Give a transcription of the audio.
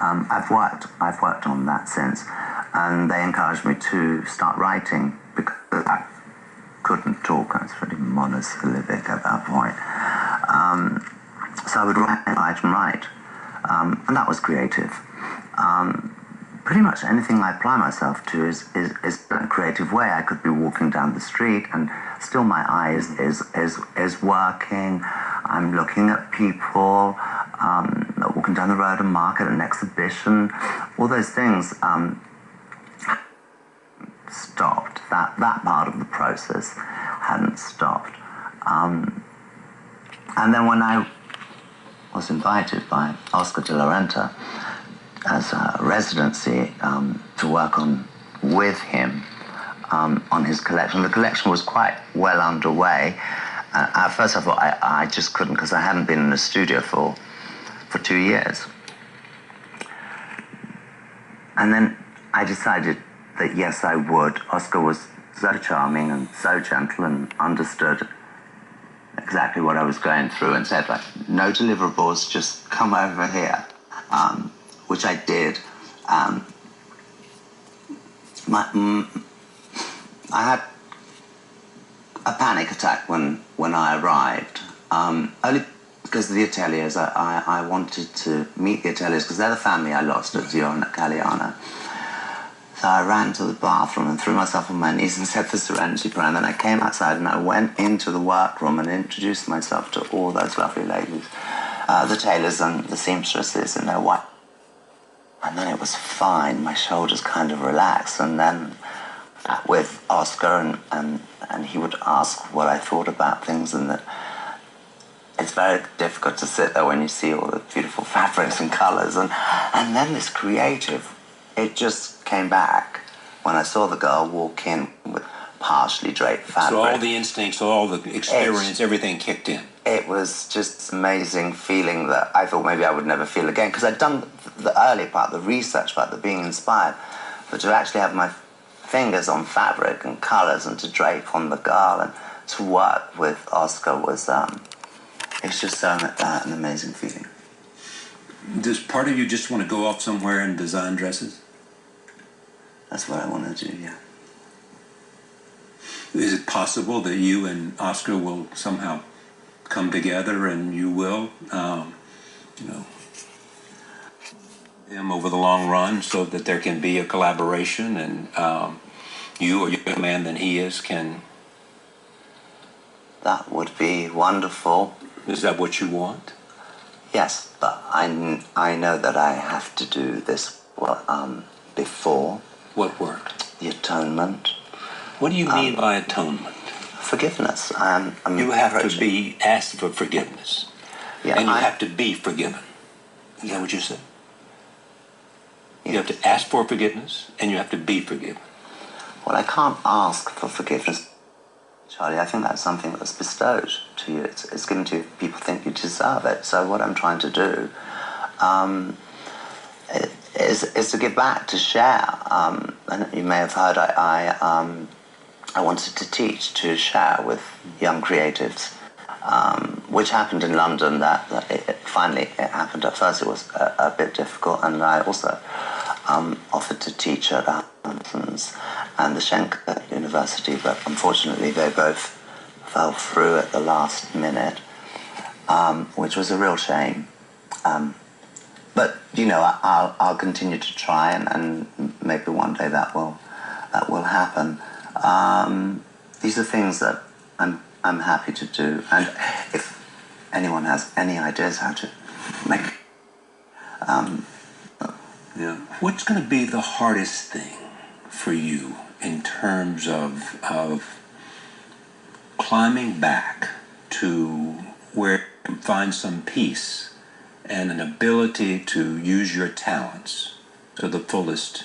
I've worked on that since, and they encouraged me to start writing because I couldn't talk. I was pretty monosyllabic at that point. So I would write and write, and that was creative. Pretty much anything I apply myself to is a creative way. I could be walking down the street and still my eye is working. I'm looking at people, walking down the road, a market, an exhibition, all those things stopped. That part of the process hadn't stopped. And then when I was invited by Oscar de la Renta as a residency to work with him on his collection. The collection was quite well underway. At first I thought I just couldn't, because I hadn't been in the studio for 2 years. And then I decided that yes, I would. Oscar was so charming and so gentle and understood exactly what I was going through and said, like, no deliverables, just come over here. Which I did. I had a panic attack when I arrived, only because of the ateliers. I wanted to meet the ateliers because they're the family I lost at Zion at Caliana. So I ran to the bathroom and threw myself on my knees and said the Serenity Prayer, and then I came outside and I went into the workroom and introduced myself to all those lovely ladies, the tailors and the seamstresses in their white. And then it was fine, my shoulders kind of relaxed, and then with Oscar and he would ask what I thought about things, and that it's very difficult to sit there when you see all the beautiful fabrics and colours, and then this creative, it just came back when I saw the girl walk in with partially draped fabric. So all the instincts, all the experience, everything kicked in. It was just amazing feeling that I thought maybe I would never feel again, because I'd done the early part, the research part, the being inspired, but to actually have my fingers on fabric and colours and to drape on the girl and to work with Oscar was, it's just so an amazing feeling. Does part of you just want to go off somewhere and design dresses? That's what I want to do, yeah. Is it possible that you and Oscar will somehow come together and you will, him over the long run, so that there can be a collaboration and you, or younger man than he is, can... That would be wonderful. Is that what you want? Yes, but I know that I have to do this before. What work? The atonement. What do you mean by atonement? Forgiveness. You have to be asked for forgiveness. Yeah, and you have to be forgiven. Is that what you said? Yes. You have to ask for forgiveness, and you have to be forgiven. Well, I can't ask for forgiveness, Charlie. I think that's something that's bestowed to you. It's given to you if people think you deserve it. So what I'm trying to do is to give back, to share. And you may have heard I wanted to teach, to share with young creatives, which happened in London. Finally it happened. At first it was a bit difficult, and I also offered to teach at Hamptons and the Schenker University, but unfortunately they both fell through at the last minute, which was a real shame. But I'll continue to try, and maybe one day that will happen. These are things that I'm happy to do, and if anyone has any ideas how to make yeah. What's going to be the hardest thing for you in terms of climbing back to where you can find some peace and an ability to use your talents to the fullest